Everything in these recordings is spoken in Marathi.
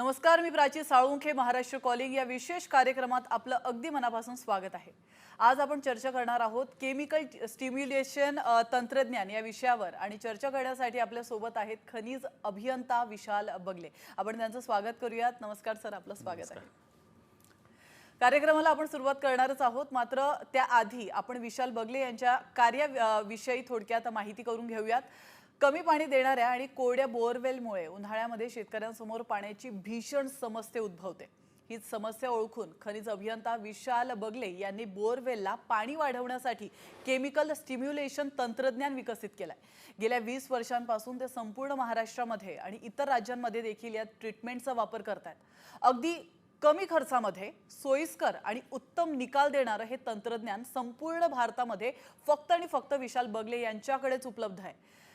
नमस्कार, मी प्राची साळुंखे. महाराष्ट्र कॉलिंग या विशेष कार्यक्रमात आपलं अगदी मनापासून स्वागत आहे. आज आपण चर्चा करणार आहोत केमिकल स्टिम्युलेशन तंत्रज्ञान या विषयावर आणि चर्चा करण्यासाठी आपल्या सोबत आहेत खनिज अभियंता विशाल बगले. आपण त्यांचं स्वागत करूयात. नमस्कार सर, आपलं स्वागत आहे. कार्यक्रमाला आपण सुरुवात करणारच आहोत, मात्र त्याआधी आपण विशाल बगले यांच्या कार्याविषयी थोडक्यात माहिती करून घेऊयात. कमी पाणी देणाऱ्या आणि कोरड्या बोअरवेलमुळे उन्हाळ्यामध्ये शेतकऱ्यांसमोर पाण्याची भीषण समस्या उद्भवते. हीच समस्या ओळखून खनिज अभियंता विशाल बगले यांनी बोअरवेलला पाणी वाढवण्यासाठी केमिकल स्टिम्युलेशन तंत्रज्ञान विकसित केलंय. गेल्या 20 वर्षांपासून ते संपूर्ण महाराष्ट्रामध्ये आणि इतर राज्यांमध्ये देखील या ट्रीटमेंटचा वापर करतात. अगदी कमी खर्चामध्ये सोयीस्कर आणि उत्तम निकाल देणारं हे तंत्रज्ञान संपूर्ण भारतामध्ये फक्त आणि फक्त विशाल बगले यांच्याकडेच उपलब्ध आहे.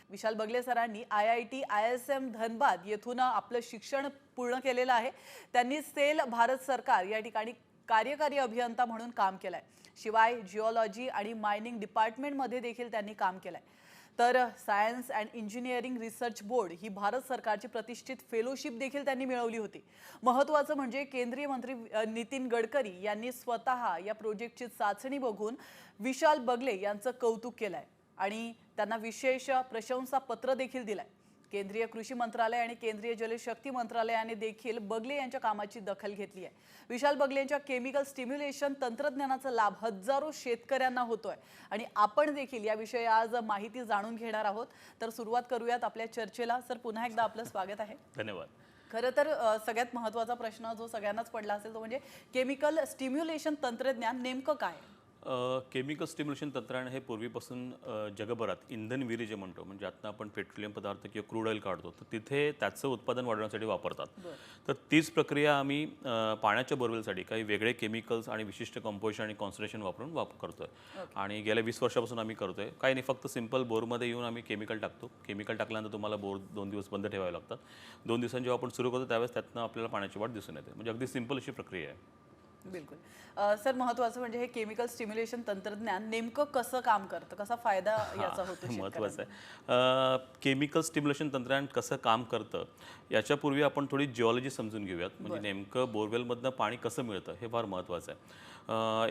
विशाल बगले सरांनी IIT ISM धनबाद येथून आपलं शिक्षण पूर्ण केलेलं आहे. त्यांनी सेल भारत सरकार या ठिकाणी कार्यकारी अभियंता म्हणून काम केलंय. शिवाय जिओलॉजी आणि मायनिंग डिपार्टमेंटमध्ये देखील त्यांनी काम केलंय. तर science and engineering research board ही भारत सरकारची प्रतिष्ठित फेलोशिप देखील त्यांनी मिळवली होती. महत्त्वाचं म्हणजे केंद्रीय मंत्री नितीन गडकरी यांनी स्वतः या प्रोजेक्टची चाचणी बघून विशाल बगले यांचं कौतुक केलंय आणि त्यांना विशेष प्रशंसा पत्र देखील दिलंय. केंद्रीय कृषी मंत्रालय आणि केंद्रीय जलशक्ती मंत्रालयाने देखील बगले यांच्या कामाची दखल घेतली आहे. विशाल बगले यांच्या केमिकल स्टिम्युलेशन तंत्रज्ञानाचा लाभ हजारो शेतकऱ्यांना होतोय आणि आपण देखील याविषयी आज माहिती जाणून घेणार आहोत. तर सुरुवात करूयात आपल्या चर्चेला. सर, पुन्हा एकदा आपलं स्वागत आहे. धन्यवाद. खरं तर सगळ्यात महत्त्वाचा प्रश्न जो सगळ्यांनाच पडला असेल तो म्हणजे केमिकल स्टिम्युलेशन तंत्रज्ञान नेमकं काय? केमिकल स्टिम्युलेशन तंत्रज्ञान हे पूर्वीपासून जगभरात इंधन विहिरी जे म्हणतो, म्हणजे आता आपण पेट्रोलियम पदार्थ किंवा क्रूड ऑइल काढतो, तर तिथे त्याचं उत्पादन वाढवण्यासाठी वापरतात. तर तीच प्रक्रिया आम्ही पाण्याच्या बोरवेलसाठी काही वेगळे केमिकल्स आणि विशिष्ट कंपोजिशन आणि कॉन्सन्ट्रेशन वापरून करतोय. आणि गेल्या 20 वर्षापासून आम्ही करतोय. काही नाही, फक्त सिंपल बोरमध्ये येऊन आम्ही केमिकल टाकतो. केमिकल टाकल्यानंतर तुम्हाला बोर 2 दिवस बंद ठेवावे लागतात. 2 दिवसांनी जेव्हा आपण सुरू करतो त्यावेळेस त्यातनं आपल्याला पाण्याची वाढ दिसून येते. म्हणजे अगदी सिंपल अशी प्रक्रिया आहे. बिलकुल. सर, महत्त्वाचं म्हणजे हे केमिकल स्टिम्युलेशन तंत्रज्ञान नेमकं कसं काम करतं, कसा फायदा याचा होतो? महत्त्वाचं आहे. केमिकल स्टिम्युलेशन तंत्रज्ञान कसं काम करतं याच्यापूर्वी आपण थोडी जिओलॉजी समजून घेऊयात. म्हणजे नेमकं बोरवेलमधनं पाणी कसं मिळतं हे फार महत्त्वाचं आहे.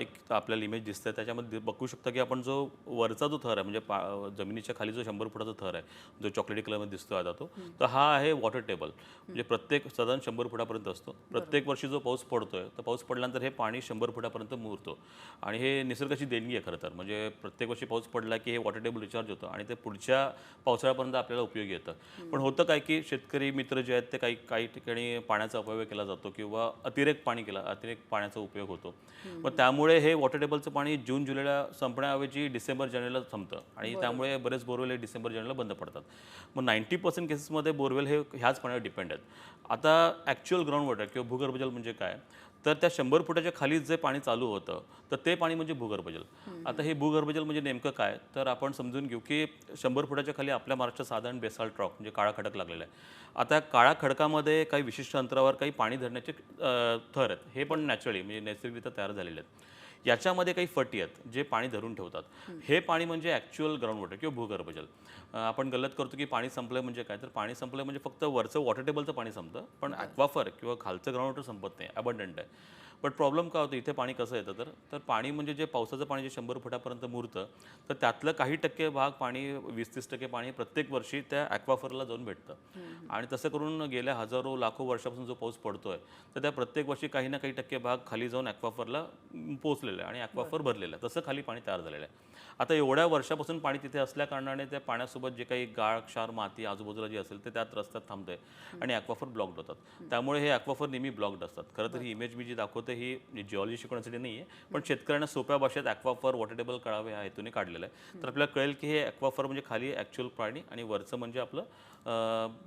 एक आपल्याला इमेज दिसतं, त्याच्यामध्ये बघू शकता की आपण जो वरचा जो थर आहे, म्हणजे जमिनीच्या खाली जो 100 फुटाचा थर आहे, जो चॉकलेटी कलरमध्ये दिसतो आता तो, तर हा आहे वॉटर टेबल. म्हणजे प्रत्येक साधारण 100 फुटापर्यंत असतो. प्रत्येक वर्षी जो पाऊस पडतोय, तर पाऊस पडल्यानंतर हे पाणी 100 फुटापर्यंत मुरतो. आणि हे निसर्गाची देणगी आहे खरं तर. म्हणजे प्रत्येक वर्षी पाऊस पडला की हे वॉटर टेबल रिचार्ज होतं आणि ते पुढच्या पावसाळ्यापर्यंत आपल्याला उपयोगी येतं. पण होतं काय की शेतकरी मित्र जे आहेत ते काही ठिकाणी पाण्याचा अपव्यय केला जातो किंवा अतिरेक पाण्याचा उपयोग होतो. मग त्यामुळे हे वॉटर टेबलचं पाणी जून जुलैला संपण्याऐवजी डिसेंबर जानेवारीला संपतं आणि त्यामुळे बरेच बोरवेल हे डिसेंबर जानेवारीला बंद पडतात. मग 90% केसेसमध्ये बोरवेल हे ह्याच पाण्यावर डिपेंड आहेत. आता ॲक्च्युअल ग्राउंड वॉटर किंवा भूगर्भजल म्हणजे काय, तर त्या 100 फुटाच्या खाली जे पाणी चालू होतं तर ते पाणी म्हणजे भूगर्भजल. आता हे भूगर्भजल म्हणजे नेमकं काय, तर आपण समजून घेऊ की 100 फुटाच्या खाली आपल्या महाराष्ट्रात साधारण बेसाल्ट रॉक म्हणजे काळा खडक लागलेला आहे. आता काळ्या खडकामध्ये काही विशिष्ट अंतरावर काही पाणी धरण्याचे थर आहेत. हे पण नॅचरली म्हणजे नैसर्गिकरित्या तयार झालेले आहेत. याच्यामध्ये काही फटी आहेत जे पाणी धरून ठेवतात. हे पाणी म्हणजे ॲक्च्युअल ग्राउंड वॉटर किंवा भूगर्भजल. आपण गल्लत करतो की पाणी संपलं म्हणजे काय, तर पाणी संपलं म्हणजे फक्त वरचं वॉटर टेबलचं पाणी संपतं, पण ॲक्वाफर किंवा खालचं ग्राउंड वॉटर संपत नाही, अबंडंट आहे. बट प्रॉब्लेम काय होतं, इथे पाणी कसं येतं तर पाणी म्हणजे जे पावसाचं पाणी जे 100 फुटापर्यंत मुरतं, तर त्यातलं काही टक्के भाग पाणी 20-30% पाणी प्रत्येक वर्षी त्या ॲक्वाफरला जाऊन भेटतं. आणि तसं करून गेल्या हजारो लाखो वर्षापासून जो पाऊस पडतोय, तर त्या प्रत्येक वर्षी काही ना काही टक्के भाग खाली जाऊन ॲक्वाफरला पोचलेलं आहे आणि ॲक्वाफर भरलेलं आहे. तसं खाली पाणी तयार झालेलं आहे. आता एवढ्या वर्षापासून पाणी तिथे असल्या कारणाने त्या पाण्यासोबत जे काही गाळ, क्षार, माती आजूबाजूला जी असेल ते त्यात रस्त्यात थांबतंय आणि ॲक्वाफर ब्लॉक्ड होतात. त्यामुळे हे ॲक्वाफर नेहमी ब्लॉक्ड असतात. खरं तर ही इमेज मी जी दाखवते ही जिओलॉजी शिकवण्यासाठी नाही आहे, पण शेतकऱ्यांना सोप्या भाषेत ॲक्वाफर वॉटर टेबल कळावे ह्या हेतूने काढलेलं आहे. तर आपल्याला कळेल की हे ॲक्वाफर म्हणजे खाली ॲक्च्युअल पाणी आणि वरचं म्हणजे आपलं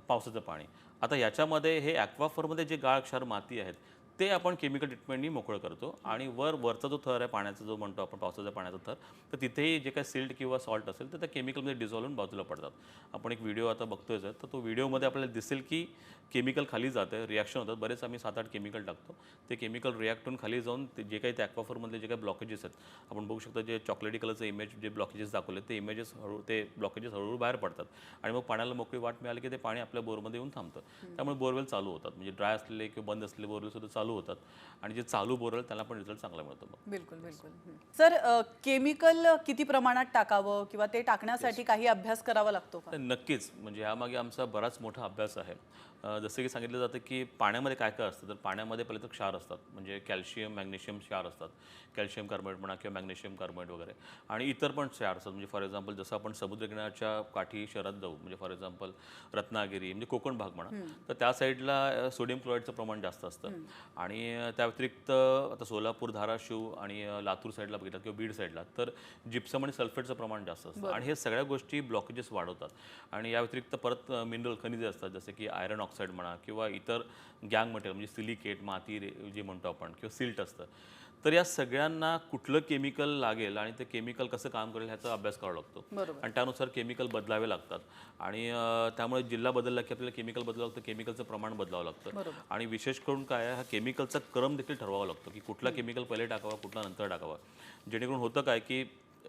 पावसाचं पाणी. आता याच्यामध्ये हे ॲक्वाफरमध्ये जे गाळ, क्षार, माती आहेत ते आपण केमिकल ट्रीटमेंटनी मोकळं करतो आणि वरचा जो थर आहे पाण्याचा जो म्हणतो आपण पावसाच्या पाण्याचा थर, तर तिथेही जे काही सिल्ट किंवा सॉल्ट असेल तर त्या केमिकलमध्ये डिझॉल्व होऊन बाजूला पडतात. आपण एक व्हिडिओ आता बघतोय तर तो व्हिडिओमध्ये आपल्याला दिसेल की केमिकल खाली जातं, रिॲक्शन होतात. बरेच आम्ही 7-8 केमिकल टाकतो. ते केमिकल रिॲक्ट होऊन खाली जाऊन ते जे काही त्या ॲक्वाफरमधले जे काही ब्लॉकेजेस आहेत, आपण बघू शकता जे चॉकलेटी कलरचे इमेज जे ब्लॉकेजेस दाखवले ते इमेजेस ते ब्लॉकेजेस हळूहळू बाहेर पडतात आणि मग पाण्याला मोकळी वाट मिळाली की ते पाणी आपल्या बोरमध्ये येऊन थांबतं. त्यामुळे बोरवेल चालू होतात, म्हणजे ड्राय असलेले किंवा बंद असलेले बोरवेल सुद्धा चालू होतात आणि जे चालू बोरवेल त्याला पण रिझल्ट चांगला मिळतो. मग बिलकुल बिलकुल. सर, केमिकल किती प्रमाणात टाकावं किंवा ते टाकण्यासाठी काही अभ्यास करावा लागतो का? तर नक्कीच, म्हणजे यामागे आमचा बराच मोठा अभ्यास आहे. जसं की सांगितलं जातं की पाण्यामध्ये काय काय असतं, तर पाण्यामध्ये पहिले तर क्षार असतात, म्हणजे कॅल्शियम मॅग्नेशियम क्षार असतात. कॅल्शियम कार्बोनेट म्हणा किंवा मॅग्नेशियम कार्बोनेट वगैरे आणि इतर पण क्षार असतात. म्हणजे फॉर एक्झाम्पल जसं आपण समुद्रकिनाऱ्याच्या काठी शहरात जाऊ, म्हणजे फॉर एक्झाम्पल रत्नागिरी म्हणजे कोकण भाग म्हणा, तर त्या साईडला सोडियम क्लोराईडचं प्रमाण जास्त असतं आणि त्या व्यतिरिक्त आता सोलापूर, धाराशिव आणि लातूर साईडला बघितलं किंवा बीड साईडला तर जिप्सम आणि सल्फेटचं प्रमाण जास्त असतं आणि हे सगळ्या गोष्टी ब्लॉकेजेस वाढवतात. आणि या व्यतिरिक्त परत मिनरल खनिजे असतात, जसे की आयरन ऑक्साईड म्हणा किंवा इतर गँग मटेरियल म्हणजे सिलिकेट माती जे म्हणतो आपण किंवा सिल्ट असतं. तर या सगळ्यांना कुठलं केमिकल लागेल आणि ते केमिकल कसं काम करेल ह्याचा अभ्यास करावा लागतो बरोबर. आणि त्यानुसार केमिकल बदलावे लागतात आणि त्यामुळे जिल्हा बदलला की आपल्याला केमिकल बदलावं लागतं, केमिकलचं प्रमाण बदलावं लागतं बरोबर. आणि विशेष करून काय आहे, हा केमिकलचा क्रम देखील ठरवावा लागतो की कुठला केमिकल पहिले टाकावा कुठला नंतर टाकावा. जेणेकरून होतं काय की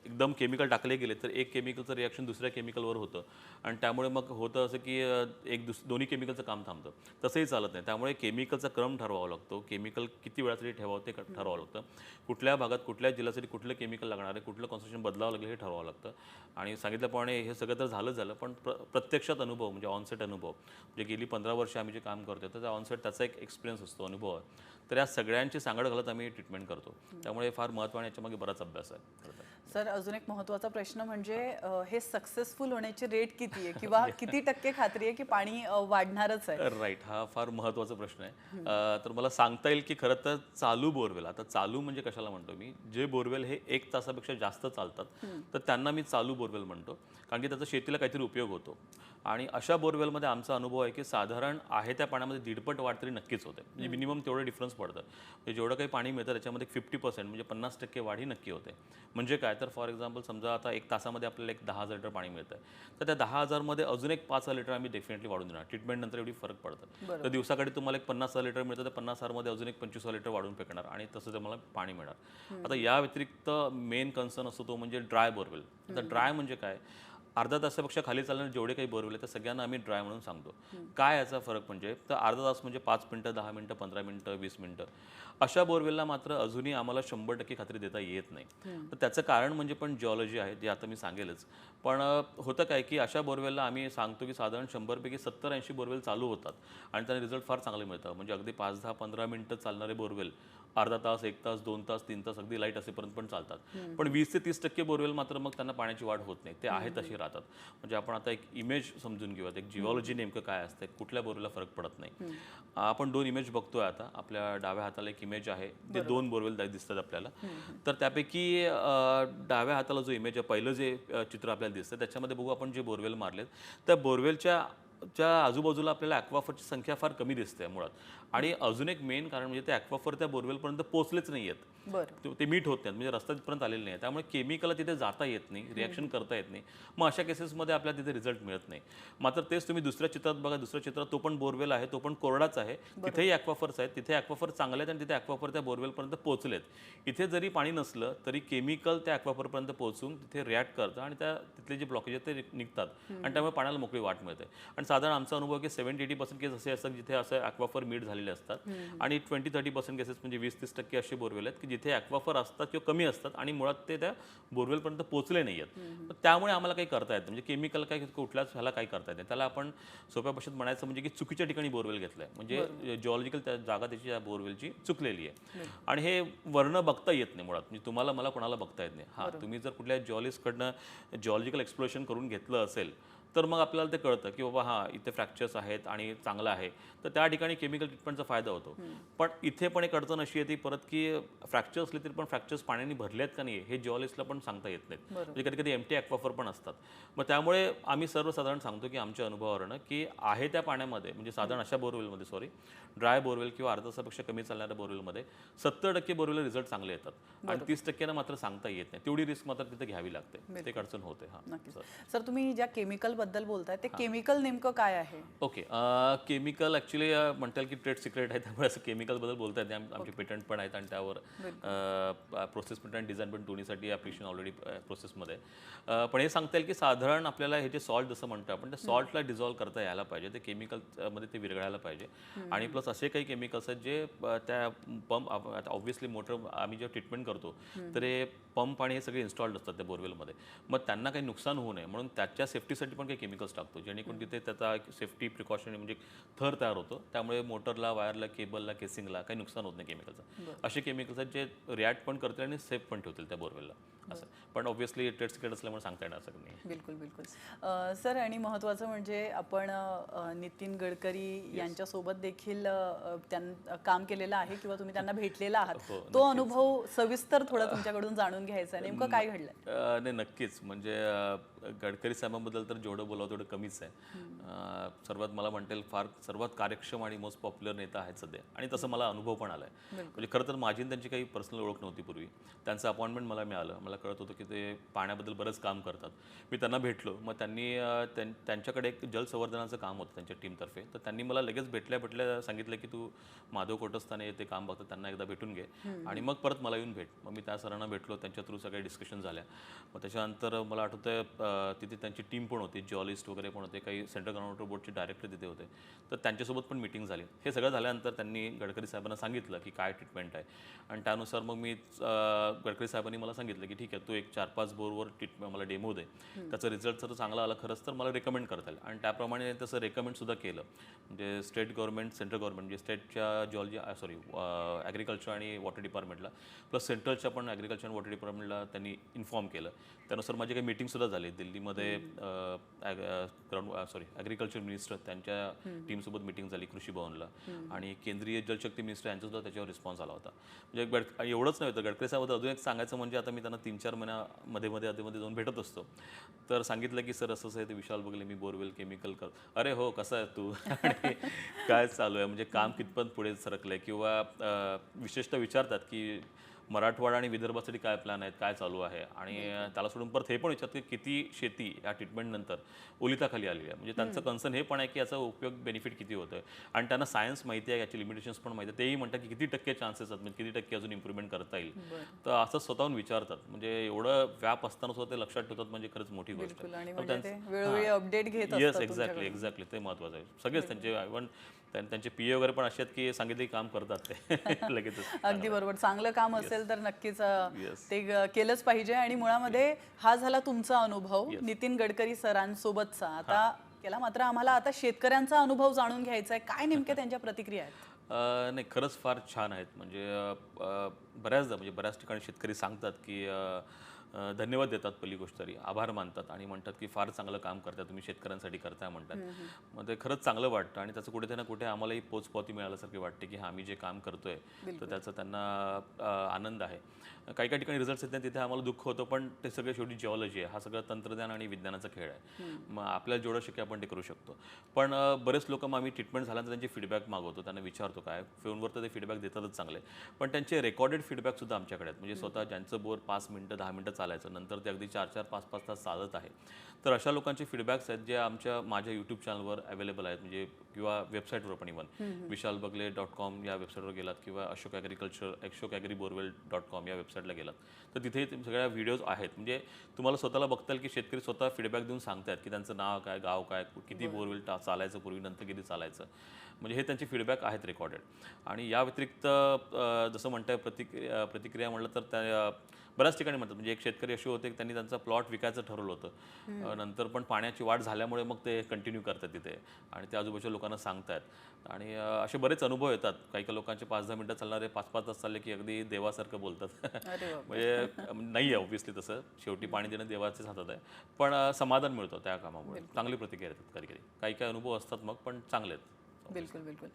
एकदम केमिकल टाकले गेले तर एक केमिकलचं रिॲक्शन दुसऱ्या केमिकलवर होतं आणि त्यामुळे मग होतं असं की दोन्ही केमिकलचं काम थांबतं. तसंही चालत नाही. त्यामुळे केमिकलचा क्रम ठरवावा लागतो, केमिकल किती वेळासाठी ठेवावं ते ठरवावं लागतं, कुठल्या भागात कुठल्या जिल्ह्यासाठी कुठलं केमिकल लागणार आहे, कुठलं कॉन्सन्ट्रेशन बदलावं लागेल हे ठरवावं लागतं. आणि सांगितल्याप्रमाणे हे सगळं तर झालं पण प्रत्यक्षात अनुभव म्हणजे ऑनसेट अनुभव, म्हणजे गेली 15 वर्ष आम्ही जे काम करतो तर त्या ऑनसेट त्याचा एक एक्सपिरियन्स असतो, अनुभव आहे. तर या सगळ्यांची सांगड घालत आम्ही ट्रीटमेंट करतो. त्यामुळे फार महत्त्वाने याच्यामागे बराच अभ्यास आहे. सर, अजून एक महत्त्वाचा प्रश्न म्हणजे हे सक्सेसफुल होण्याची रेट किती आहे किंवा किती टक्के खात्री आहे की पाणी वाढणारच आहे? राईट, हा फार महत्त्वाचा प्रश्न आहे. तर मला सांगता येईल की खरं तर चालू बोरवेल, आता चालू म्हणजे कशाला म्हणतो मी, जे बोरवेल हे 1 तासापेक्षा जास्त चालतात तर त्यांना मी चालू बोरवेल म्हणतो, कारण की त्याचा शेतीला काहीतरी उपयोग होतो. आणि अशा बोरवेलमध्ये आमचा अनुभव आहे की साधारण आहे त्या पाण्यामध्ये 1.5 पट वाढ तरी नक्कीच होते, म्हणजे मिनिमम तेवढं डिफरन्स पडतं. म्हणजे जेवढं काही पाणी मिळतं त्याच्यामध्ये 50% म्हणजे 50% वाढ ही नक्की होते. म्हणजे काय, तर फॉर एक्झाम्पल समजा आता 1 तासामध्ये आपल्याला एक 10,000 लिटर पाणी मिळतं आहे, तर त्या 10,000 मध्ये अजून एक 5,000 लिटर आम्ही डेफिनेटली वाढून देणार. ट्रीटमेंटनंतर एवढी फरक पडतं. तर दिवसाकडे तुम्हाला एक 50,000 लिटर मिळतं, तर 50,000 मध्ये अजून एक 25,000 लिटर वाढून फेकणार आणि तसं तुम्हाला पाणी मिळणार. आता या व्यतिरिक्त मेन कन्सर्न असतो तो म्हणजे ड्राय बोरवेल. आता ड्राय म्हणजे काय, अर्धा तासापेक्षा खाली चालणारे जेवढे काही बोरवेल आहेत त्या सगळ्यांना आम्ही ड्राय म्हणून सांगतो. काय याचा फरक म्हणजे, तर अर्धा तास म्हणजे 5 मिनटं, 10 मिनटं, 15 मिनटं, 20 मिनटं. अशा बोरवेलला मात्र अजूनही आम्हाला 100% खात्री देता येत नाही. तर त्याचं कारण म्हणजे पण जिओलॉजी आहे, जे आता मी सांगेलच. पण होतं काय की अशा बोरवेलला आम्ही सांगतो की साधारण 100 पैकी 70-80 बोरवेल चालू होतात आणि त्याने रिझल्ट फार चांगलं मिळतं. म्हणजे अगदी 5, 10, 15 मिनटं चालणारे बोरवेल अर्धा तास, 1 तास, 2 तास, 3 तास अगदी लाईट असेपर्यंत पण चालतात. पण 20 ते 30% बोरवेल मात्र मग त्यांना पाण्याची वाढ होत नाही, ते आहे तशी राहतात. म्हणजे आपण आता एक इमेज समजून घेऊयात, एक जिओलॉजी नेमकं काय असतं, कुठल्या बोरवेलला फरक पडत नाही. आपण 2 इमेज बघतोय आता, आपल्या डाव्या हाताला एक इमेज आहे, ते 2 बोरवेल दिसतात आपल्याला. तर त्यापैकी डाव्या हाताला जो इमेज आहे, पहिलं जे चित्र आपल्याला दिसतं त्याच्यामध्ये बघू आपण जे बोरवेल मारलेत त्या बोरवेलच्या आजूबाजूला आपल्याला ॲक्वाफरची संख्या फार कमी दिसते मुळात. आणि अजून एक मेन कारण म्हणजे ते ॲक्वाफर त्या बोरवेलपर्यंत पोहोचलेच नाही आहेत, ते मीठ होत नाहीत, म्हणजे रस्ता तिथपर्यंत आलेले नाही. त्यामुळे केमिकलला तिथे जाता येत नाही, रिॲक्शन करता येत नाही. मग अशा केसेसमध्ये आपल्याला तिथे रिझल्ट मिळत नाही. मात्र तेच तुम्ही दुसऱ्या चित्रात बघा, दुसऱ्या चित्रात तो पण बोरवेल आहे, तो पण कोरडाच आहे, तिथेही ॲक्वाफर्स आहेत, तिथे ॲक्वाफर चांगले आहेत आणि तिथे ॲक्वाफर त्या बोरवेलपर्यंत पोहोचलेत. इथे जरी पाणी नसलं तरी केमिकल त्या ॲक्वाफरपर्यंत पोहोचून तिथे रिॲक्ट करतं आणि त्या तिथले जे ब्लॉकेज आहेत ते निघतात आणि त्यामुळे पाण्याला मोकळी वाट मिळते. आणि साधारण आमचा अनुभव की 70-80% केस असे असतात जिथे असं ॲक्वाफर मीठ झालेले असतात आणि 20-30% केसेस म्हणजे 20-30% असे बोरवेल आहेत की जिथे ॲक्वाफर असतात किंवा कमी असतात आणि मुळात ते त्या बोरवेलपर्यंत पोहोचले नाही आहेत. त्यामुळे आम्हाला काही करता येत म्हणजे केमिकल काही कुठल्याच ह्याला काही करता येत नाही. त्याला आपण सोप्या भाषेत म्हणायचं म्हणजे की चुकीच्या ठिकाणी बोरवेल घेतलं आहे, म्हणजे जिओलॉजिकल त्या जागा त्याची त्या बोरवेलची चुकलेली आहे आणि हे वर्ण बघता येत नाही मुळात, म्हणजे तुम्हाला मला कोणाला बघता येत नाही. हां, तुम्ही जर कुठल्या जिओलॉजिस्टकडनं जिओलॉजिकल एक्सप्लोरेशन करून घेतलं असेल तर मग आपल्याला ते कळतं की बाबा हां इथे फ्रॅक्चर्स आहेत आणि चांगलं आहे, तर त्या ठिकाणी केमिकल ट्रीटमेंटचा फायदा होतो. पण इथे पण एक अडचण अशी येते परत की फ्रॅक्चर असले तरी पण फ्रॅक्चर्स पाण्याने भरले आहेत का नाही हे जिओलॉजिस्टला पण सांगता येत नाहीत. म्हणजे कधी कधी एम्प्टी ॲक्वाफर पण असतात. मग त्यामुळे आम्ही सर्वसाधारण सांगतो की आमच्या अनुभवावरनं की आहे त्या पाण्यामध्ये म्हणजे साधारण अशा बोरवेलमध्ये ड्राय बोरवेल किंवा अर्धा तासापेक्षा कमी चालणाऱ्या बोरवेलमध्ये 70% बोरवेल रिझल्ट चांगले येतात आणि 30% मात्र सांगता येत नाही. तेवढी रिस्क मात्र तिथे घ्यावी लागते. ते एक अडचण होते. हां नक्कीच. सर तुम्ही ज्या केमिकल बद्दल बोलताय ते केमिकल नेमकं काय आहे? ओके. केमिकल ॲक्च्युली म्हणता येईल की ट्रेड सिक्रेट आहे, त्यामुळे असं केमिकलबद्दल बोलता येते. आमचे पेटंट पण आहेत आणि त्यावर प्रोसेस पेटंट आणि डिझाईन पण दोन्हीसाठी ॲप्लिकेशन ऑलरेडी प्रोसेसमध्ये आहे. पण हे सांगता येईल की साधारण आपल्याला हे जे सॉल्ट जसं म्हणतो आपण त्या सॉल्टला डिझॉल्व करता यायला पाहिजे, ते केमिकलमध्ये ते विरघळायला पाहिजे. आणि प्लस असे काही केमिकल्स आहेत जे त्या पंप आता ऑब्व्हियसली मोटर आम्ही जेव्हा ट्रीटमेंट करतो तर हे पंप आणि हे सगळे इन्स्टॉल्ड असतात त्या बोरवेलमध्ये. मग त्यांना काही नुकसान होऊ नये म्हणून त्याच्या सेफ्टीसाठी पण काही केमिकल्स टाकतो, जेणेकरून तिथे त्याचा एक सेफ्टी प्रिकॉशन म्हणजे थर तयार होतो. त्यामुळे मोटरला, वायरला, केबलला, केसिंगला काही नुकसान होत नाही केमिकलचं. असे केमिकल्स आहेत जे रिॲक्ट पण करतील आणि सेफ पण ठेवतील त्या बोरवेलला असं. पण ऑब्व्हियसली ट्रेड सिक्रेट असल्यामुळे सांगता येणार असं नाही. बिलकुल बिलकुल. सर आणि महत्त्वाचं म्हणजे आपण नितीन गडकरी यांच्यासोबत देखील काम केलेलं आहे किंवा तुम्ही त्यांना भेटलेला आहात. तो अनुभव सविस्तर थोडा तुमच्याकडून जाणून घ्यायचा आहे. नेमकं काय घडलंय? नाही नक्कीच. म्हणजे गडकरी साहेबांबद्दल तर जेवढं बोलावं तेवढं कमीच आहे. सर्वात मला म्हणता येईल सर्वात कार्यक्षम आणि मोस्ट पॉप्युलर नेता आहेत सध्या आणि तसं मला अनुभव पण आला आहे. म्हणजे खरं तर माझी त्यांची काही पर्सनल ओळख नव्हती पूर्वी. त्यांचं अपॉइंटमेंट मला मिळालं. मला कळत होतं की ते पाण्याबद्दल बरंच काम करतात. मी त्यांना भेटलो. मग त्यांनी त्यांच्याकडे एक जलसंवर्धनाचं काम होतं त्यांच्या टीमतर्फे. तर त्यांनी मला लगेच भेटल्या सांगितलं की तू माधव कोटस्थाने ते काम बघतात, त्यांना एकदा भेटून घे आणि मग परत मला येऊन भेट. मग मी त्या सरांना भेटलो. त्यांच्या थ्रू सगळे डिस्कशन झाल्या. मग त्याच्यानंतर मला आठवतं तिथे त्यांची टीम पण होती, जिओलॉजिस्ट वगैरे पण होते, काही सेंट्रल ग्राउंड वॉटर बोर्डचे डायरेक्टर तिथे होते. तर त्यांच्यासोबत पण मीटिंग झाली. हे सगळं झाल्यानंतर त्यांनी गडकरी साहेबांना सांगितलं की काय ट्रीटमेंट आहे आणि त्यानुसार मग मी गडकरी साहेबांनी मला सांगितलं की ठीक आहे तू एक 4-5 बोरवर ट्रीटमेंट मला डेमो दे. त्याचा रिझल्ट जर चांगला आला खरंच तर मला रेकमेंड करता येईल आणि त्याप्रमाणे तसं रेकमेंडसुद्धा केलं. म्हणजे स्टेट गव्हर्नमेंट, सेंट्रल गव्हर्नमेंट म्हणजे स्टेटच्या ॲग्रिकल्चर आणि वॉटर डिपार्टमेंटला प्लस सेंट्रलच्या पण ॲग्रिकल्चर आणि वॉटर डिपार्टमेंटला त्यांनी इन्फॉर्म केलं. त्यानुसार माझी काही मीटिंगसुद्धा झाली दिल्लीमध्ये. ॲग्रिकल्चर मिनिस्टर त्यांच्या टीमसोबत मीटिंग झाली कृषी भवनला आणि केंद्रीय जलशक्ती मिनिस्टर यांचासुद्धा त्याच्यावर रिस्पॉन्स आला होता. म्हणजे एवढंच नव्हे तर गडकरी साहेब अजून एक सांगायचं म्हणजे आता मी त्यांना 3-4 महिन्यामध्ये आधीमध्ये जाऊन भेटत असतो. तर सांगितलं की सर असं आहे ते विशाल बघले मी बोरवेल केमिकल कर. अरे हो कसं आहे तू आणि काय चालू आहे म्हणजे काम कितपत पुढे सरकलं आहे किंवा विशेषतः विचारतात की मराठवाडा आणि विदर्भासाठी काय प्लॅन आहेत, काय चालू आहे आणि त्याला सोडून परत हे पण विचारतात की किती शेती या ट्रीटमेंटनंतर ओलिताखाली आलेली आहे. म्हणजे त्यांचं कन्सर्न हे पण आहे की याचा उपयोग बेनिफिट किती होतं आहे आणि त्यांना सायन्स माहिती आहे, याची लिमिटेशन्स पण माहिती आहे. तेही म्हणतात की किती टक्के चान्सेस आहेत, म्हणजे किती टक्के अजून इम्प्रूव्हमेंट करता येईल. तर असं स्वतःहून विचारतात. म्हणजे एवढं व्याप असताना सुद्धा ते लक्षात ठेवतात म्हणजे खरंच मोठी गोष्ट आहे. वेळोवेळी अपडेट घेत येस एक्झॅक्टली ते महत्त्वाचं आहे. सगळेच त्यांचे इव्हन त्यांचे पीए वगैरे पण असे आहेत की सांगितले काम करतात ते लगेच. अगदी बरोबर. चांगलं काम असेल तर नक्कीच ते केलंच पाहिजे. आणि मुळामध्ये हा झाला तुमचा अनुभव नितीन गडकरी सरांसोबतचा. आता याला मात्र आम्हाला आता शेतकऱ्यांचा अनुभव जाणून घ्यायचा आहे. काय नेमक्या त्यांच्या प्रतिक्रिया आहेत? नाही खरंच फार छान आहेत. म्हणजे बऱ्याच ठिकाणी शेतकरी सांगतात की धन्यवाद देतात, पहिली गोष्ट तरी आभार मानतात आणि म्हणतात की फार चांगलं काम करताय तुम्ही, शेतकऱ्यांसाठी करताय म्हणतात. मग ते खरंच चांगलं वाटतं आणि त्याचं कुठे ना कुठे आम्हालाही पोचपावती मिळाल्यासारखी वाटते की आम्ही जे काम करतोय तर त्याचा त्यांना आनंद आहे. काही ठिकाणी रिझल्ट्स येतात तिथे आम्हाला दुःख होतं, पण ते सगळं शेवटी जिओलॉजी आहे, हा सगळं तंत्रज्ञान आणि विज्ञानाचा खेळ आहे. मग आपल्याला जेवढं शक्य आपण ते करू शकतो. पण बरेच लोक मग आम्ही ट्रीटमेंट झाल्यानंतर त्यांचे फीडबॅक मागवतो, त्यांना विचारतो काय फोनवर तर ते फीडबॅक देतातच चांगले, पण त्यांचे रेकॉर्डेड फीडबॅकसुद्धा आमच्याकडे आहेत. म्हणजे स्वतः ज्यांचं बोर 5 मिनिटं 10 मिनिटं चालायचं नंतर ते अगदी 4-4, 5-5 तास चालत आहे. तर अशा लोकांचे फीडबॅक्स आहेत जे माझ्या यूट्यूब चॅनलवर अवेलेबल आहेत. म्हणजे किंवा वेबसाईटवर पण इव्हन vishalbagle.com या वेबसाईटवर गेलात किंवा ashokagriborewell.com या वेबसाईटला गेलात तर तिथे सगळ्या व्हिडिओज आहेत. म्हणजे तुम्हाला स्वतःला बघता येईल की शेतकरी स्वतः फीडबॅक देऊन सांगतात की त्यांचं नाव काय, गाव काय, किती बोरवेल चालायचं पूर्वी, नंतर किती चालायचं. म्हणजे हे त्यांचे फीडबॅक आहेत रेकॉर्डेड. आणि या व्यतिरिक्त जसं म्हणताय प्रतिक्रिया म्हटलं तर त्या बऱ्याच ठिकाणी म्हणतात. म्हणजे एक शेतकरी असे होते की त्यांनी त्यांचा प्लॉट विकायचं ठरवलं होतं, नंतर पण पाण्याची वाढ झाल्यामुळे मग ते कंटिन्यू करतात तिथे आणि ते आजूबाजूच्या लोकांना सांगतायत आणि असे बरेच अनुभव येतात. काही काही लोकांचे 5-10 मिनिटं चालणारे 5-5 तास चालले की अगदी देवासारखं बोलतात. अरे बाप म्हणजे नाही आहे ऑब्व्हियसली तसं, शेवटी पाणी देणं देवाचेच हातात आहे, पण समाधान मिळतं त्या कामामुळे. चांगली प्रतिक्रिया येतात कधी कधी. काही काही अनुभव असतात मग, पण चांगले आहेत. बिलकुल बिलकुल.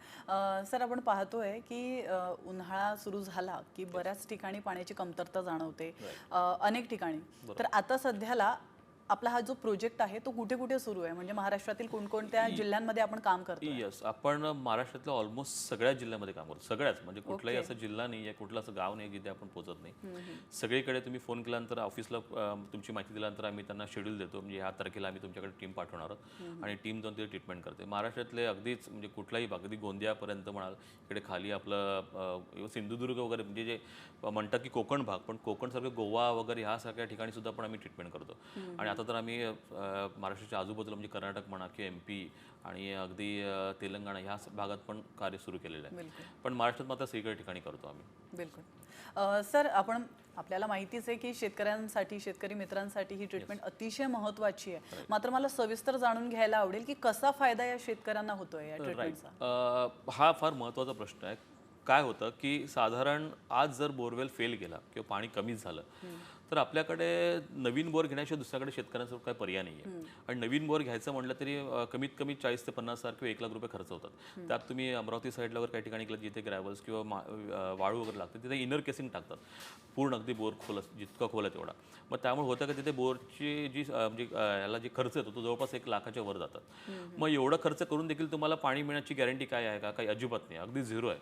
सर आपण पाहतोय की उन्हाळा सुरू झाला की बऱ्याच ठिकाणी पाण्याची कमतरता जाणवते, अनेक ठिकाणी. तर आता सध्याला आपला हा जो प्रोजेक्ट आहे तो कुठे कुठे सुरू आहे, म्हणजे महाराष्ट्रातील कोणकोणत्या जिल्ह्यांमध्ये आपण काम करतो? येस, आपण महाराष्ट्रातल्या ऑलमोस्ट सगळ्या जिल्ह्यामध्ये काम करतो. सगळ्याच, म्हणजे कुठलाही असं जिल्हा नाही आहे, कुठलं असं गाव नाही जिथे आपण पोहोचत नाही. सगळीकडे तुम्ही फोन केल्यानंतर ऑफिसला तुमची माहिती दिल्यानंतर आम्ही त्यांना शेड्यूल देतो, म्हणजे ह्या तारखेला आम्ही तुमच्याकडे टीम पाठवणार आहोत आणि टीम जाऊन तिथे ट्रीटमेंट करते. महाराष्ट्रातले अगदीच म्हणजे कुठलाही भाग, अगदी गोंदियापर्यंत म्हणाल, इकडे खाली आपलं सिंधुदुर्ग वगैरे, म्हणजे जे म्हणतात की कोकण भाग, पण कोकणसारखं गोवा वगैरे ह्या सगळ्या ठिकाणी सुद्धा पण आम्ही ट्रीटमेंट करतो. आणि आता तर आम्ही महाराष्ट्राच्या आजूबाजूला म्हणजे कर्नाटक म्हणा किंवा MP आणि अगदी तेलंगणा ह्या भागात पण कार्य सुरू केलेलं आहे. पण महाराष्ट्रात मात्र सगळीकडे ठिकाणी करतो आम्ही. बिलकुल. सर आपण आपल्याला माहितीच आहे की शेतकऱ्यांसाठी, शेतकरी मित्रांसाठी ही ट्रीटमेंट अतिशय महत्त्वाची आहे. मात्र मला सविस्तर जाणून घ्यायला आवडेल की कसा फायदा या शेतकऱ्यांना होतोय या ट्रीटमेंटचा? हा फार महत्त्वाचा प्रश्न आहे. काय होतं की साधारण आज जर बोरवेल फेल गेला किंवा पाणी कमीच झालं तर आपल्याकडे नवीन बोर घेण्याशिवाय दुसऱ्याकडे शेतकऱ्यांचा काही पर्याय नाही आहे. आणि नवीन बोर घ्यायचं म्हटलं तरी कमीत कमी 40 ते 50,000 किंवा 1 लाख रुपये खर्च होतात. त्यात तुम्ही अमरावती साईडला काही ठिकाणी गेलं जिथे ग्रॅव्हल्स किंवा वाळू वगैरे लागते, तिथे इनर केसिंग टाकतात पूर्ण, अगदी बोर खोल जितका खोल आहे तेवढा. मग त्यामुळे होतं की तिथे बोरची जी म्हणजे याला जे खर्च येतो तो जवळपास 1 लाखाच्या वर जातात. मग एवढं खर्च करून देखील तुम्हाला पाणी मिळण्याची गॅरंटी काय आहे का? काही अजिबात नाही, अगदी झिरो आहे.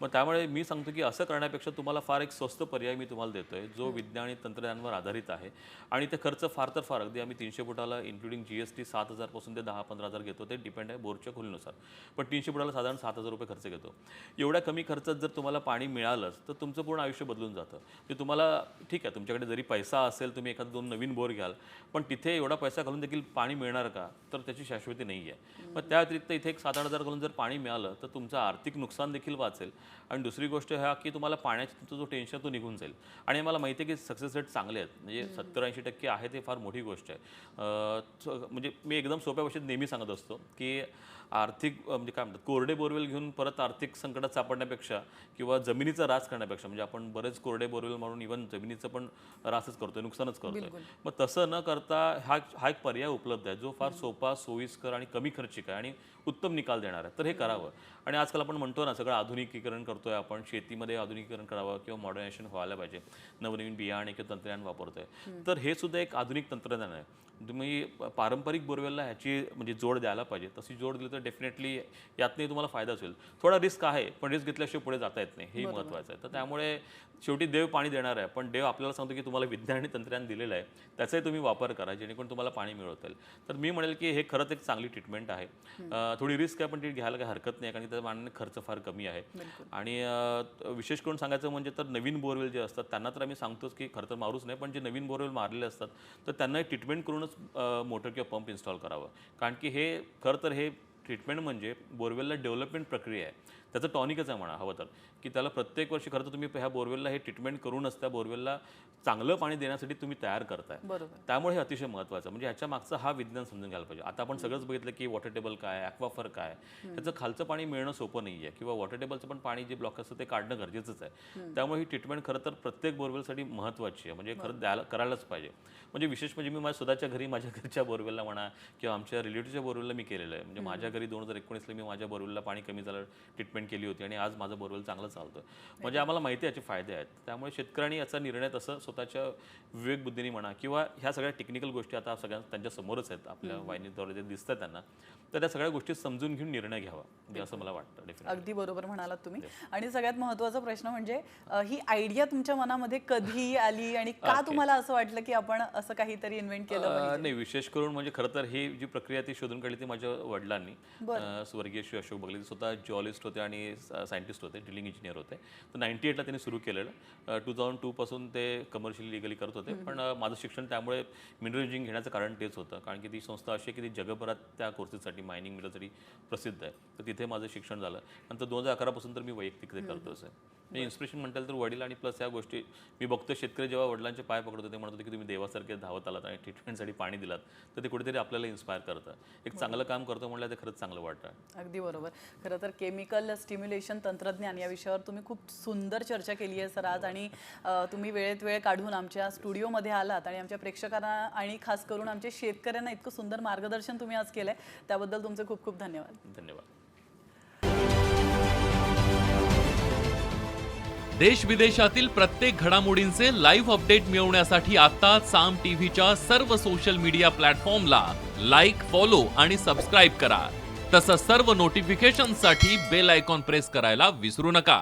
मग त्यामुळे मी सांगतो की असं करण्यापेक्षा तुम्हाला फार एक स्वस्त पर्याय मी तुम्हाला देतोय, जो विज्ञान आणि तंत्रज्ञानावर आधारित आहे. आणि ते खर्च फार तर फार अगदी आम्ही 300 फुटाला इन्क्लुडिंग GST 7,000 पासून ते 10-15,000 घेतो. ते डिपेंड आहे बोरच्या खोलीनुसार, पण 300 फुटाला साधारण 7,000 रुपये खर्च घेतो. एवढ्या कमी खर्चात जर तुम्हाला पाणी मिळालंच तर तुमचं पूर्ण आयुष्य बदलून जातं. म्हणजे तुम्हाला ठीक आहे, तुमच्याकडे जरी पैसा असेल, तुम्ही एखाद 2 नवीन बोर घ्याल, पण तिथे एवढा पैसा घालून देखील पाणी मिळणार का? तर त्याची शाश्वती नाही आहे. मग त्या व्यतिरिक्त इथे एक 7,000-8,000 घालून जर पाणी मिळालं तर तुमचं आर्थिक नुकसान देखील वाचेल. आणि दुसरी गोष्ट ह्या की तुम्हाला पाण्याचा तुमचा जो टेन्शन तो निघून जाईल. आणि मला माहिती आहे की सक्सेस रेट चांगले आहेत, म्हणजे 70-80% आहे, ते फार मोठी गोष्ट आहे. म्हणजे मी एकदम सोप्या भाषेत नेहमी सांगत असतो की आर्थिक म्हणजे काय म्हणतात, कोरडे बोरवेल घेऊन परत आर्थिक संकटात सापडण्यापेक्षा किंवा जमिनीचा ऱ्हास करण्यापेक्षा, म्हणजे आपण बरेच कोरडे बोरवेल म्हणून इव्हन जमिनीचं पण ऱ्हासच करतोय, नुकसानच करतोय. मग तसं न करता हा एक पर्याय उपलब्ध आहे जो फार सोपा, सोयीस्कर आणि कमी खर्चिक आहे आणि उत्तम निकाल देणार आहे. तर हे करावं. आणि आजकाल आपण म्हणतो ना, सगळं आधुनिकीकरण करतोय आपण, शेतीमध्ये आधुनिकीकरण करावं किंवा मॉडर्नायझेशन व्हायला पाहिजे, नवनवीन बियाणे किंवा तंत्रज्ञान वापरतोय. तर हे सुद्धा एक आधुनिक तंत्रज्ञान आहे. तुम्ही पारंपरिक बोरवेलला ह्याची म्हणजे जोड द्यायला पाहिजे. तशी जोड दिली तर डेफिनेटली यातही तुम्हाला फायदाच होईल. थोडा रिस्क आहे, पण रिस्क घेतल्याशिवाय पुढे जाता येत नाही, हेही महत्त्वाचं आहे. तर त्यामुळे शेवटी देव पाणी देणार आहे, पण देव आपल्याला सांगतो की तुम्हाला विज्ञान आणि तंत्रज्ञान दिलेलं आहे, त्याचाही तुम्ही वापर करा जेणेकरून तुम्हाला पाणी मिळवता येईल. तर मी म्हणेल की हे खरंच एक चांगली ट्रीटमेंट आहे. थोडी रिस्क आहे, पण ती घ्यायला काही हरकत नाही, कारण त्या मानाने खर्च फार कमी आहे. आणि विशेष करून सांगायचं म्हणजे तर नवीन बोरवेल जे असतात त्यांना तर आम्ही सांगतोच की खरं तर मारूच नाही, पण जे नवीन बोरवेल मारलेले असतात तर त्यांनाही ट्रीटमेंट करूनच मोटर किंवा पंप इन्स्टॉल करावं. कारण की हे खरं तर हे ट्रीटमेंट म्हणजे बोरवेलला डेव्हलपमेंट प्रक्रिया आहे, त्याचं टॉनिकच आहे म्हणा हवं तर, की त्याला प्रत्येक वर्षी खरं तर तुम्ही ह्या बोरवेलला हे ट्रीटमेंट करूनच त्या बोरवेलला चांगलं पाणी देण्यासाठी तुम्ही तयार करताय. त्यामुळे हे अतिशय महत्त्वाचं, म्हणजे ह्याच्या मागचं हा विज्ञान समजून घ्यायला पाहिजे. आता आपण सगळंच बघितलं की वॉटर टेबल काय, ॲक्वाफर काय, त्याचं खालचं पाणी मिळणं सोपं नाही आहे, किंवा वॉटर टेबलचं पण पाणी जे ब्लॉक असतं ते काढणं गरजेचंच आहे. त्यामुळे ही ट्रीटमेंट खरं तर प्रत्येक बोरवेलसाठी महत्त्वाची आहे, म्हणजे खरं करायलाच पाहिजे. म्हणजे विशेष म्हणजे मी माझ्या स्वतःच्या घरी, माझ्या घरच्या बोरवेलला म्हणा किंवा आमच्या रिलेटिव्हच्या बोरवेलला मी केलेलं आहे. म्हणजे माझ्या घरी 2019ला मी माझ्या बोरवेलला पाणी कमी झालं ट्रीटमेंट केली होती आणि आज माझं बोरवेल चांगलं चालतं. म्हणजे आम्हाला माहिती आहे याचे फायदे आहेत. त्यामुळे शेतकऱ्यांनी याचा निर्णय तसं स्वतःच्या विवेकबुद्धीने म्हणा किंवा ह्या सगळ्या टेक्निकल गोष्टी आता सगळ्या त्यांच्या समोरच आहेत, आपल्या वाहिनीद्वारे जे दिसतात त्यांना, तर त्या सगळ्या गोष्टी समजून घेऊन निर्णय घ्यावा, म्हणजे असं मला वाटतं. डेफिनेटली अगदी बरोबर म्हणालात तुम्ही. आणि सगळ्यात महत्त्वाचा प्रश्न म्हणजे ही आयडिया तुमच्या मनामध्ये कधी आली आणि का तुम्हाला असं वाटलं की आपण असं काहीतरी इन्व्हेंट केलं पाहिजे? नाही, विशेष करून म्हणजे खरं तर ही जी प्रक्रिया ती शोधून काढली ती माझ्या वडिलांनी, स्वर्गीय श्री अशोक बगले, स्वतः जिओलॉजिस्ट होते आणि आणि सायंटिस्ट होते, ड्रिलिंग इंजिनियर होते. तर 98ला त्यांनी सुरू केलेलं. 2002 पासून ते कमर्शियली लिगली करत होते. पण माझं शिक्षण त्यामुळे मिनरल इंजिनिअरिंग घेण्याचं कारण तेच होतं, कारण की ती संस्था अशी आहे की ती जगभरात त्या कोर्सेससाठी मायनिंग मिनरलसाठी प्रसिद्ध आहे. तर तिथे माझं शिक्षण झालं. नंतर 2011 पासून तर मी वैयक्तिक ते करतोच आहे. म्हणजे इन्स्पिरेशन म्हणताल तर वडील आणि प्लस ह्या गोष्टी मी बघतो. शेतकरी जेव्हा वडिलांचे पाय पकडत होते, म्हणत होते की तुम्ही देवासारखे धावत आलात आणि ट्रीटमेंटसाठी पाणी दिलात, तर ते कुठेतरी आपल्याला इन्स्पायर करतं. एक चांगलं काम करतो म्हटलं ते खरंच चांगलं वाटतं. अगदी बरोबर. खरं तर केमिकल स्टिम्युलेशन तंत्रज्ञान या विषयावर तुम्ही खूप सुंदर चर्चा केली आहे सर आज, आणि तुम्ही वेळेत वेळ काढून आमच्या स्टुडिओमध्ये आलात आणि आमच्या प्रेक्षकांना आणि खास करून आमच्या शेतकऱ्यांना इतकं सुंदर मार्गदर्शन तुम्ही आज केलंय, त्याबद्दल तुमचे खूप खूप धन्यवाद. धन्यवाद. देश विदेशातील प्रत्येक घडामोडींचे लाईव्ह अपडेट मिळवण्यासाठी आता साम टीव्हीच्या सर्व सोशल मीडिया प्लॅटफॉर्मला लाईक, फॉलो आणि सबस्क्राईब करा. तसंच सर्व नोटिफिकेशनसाठी बेल आयकॉन प्रेस करायला विसरू नका.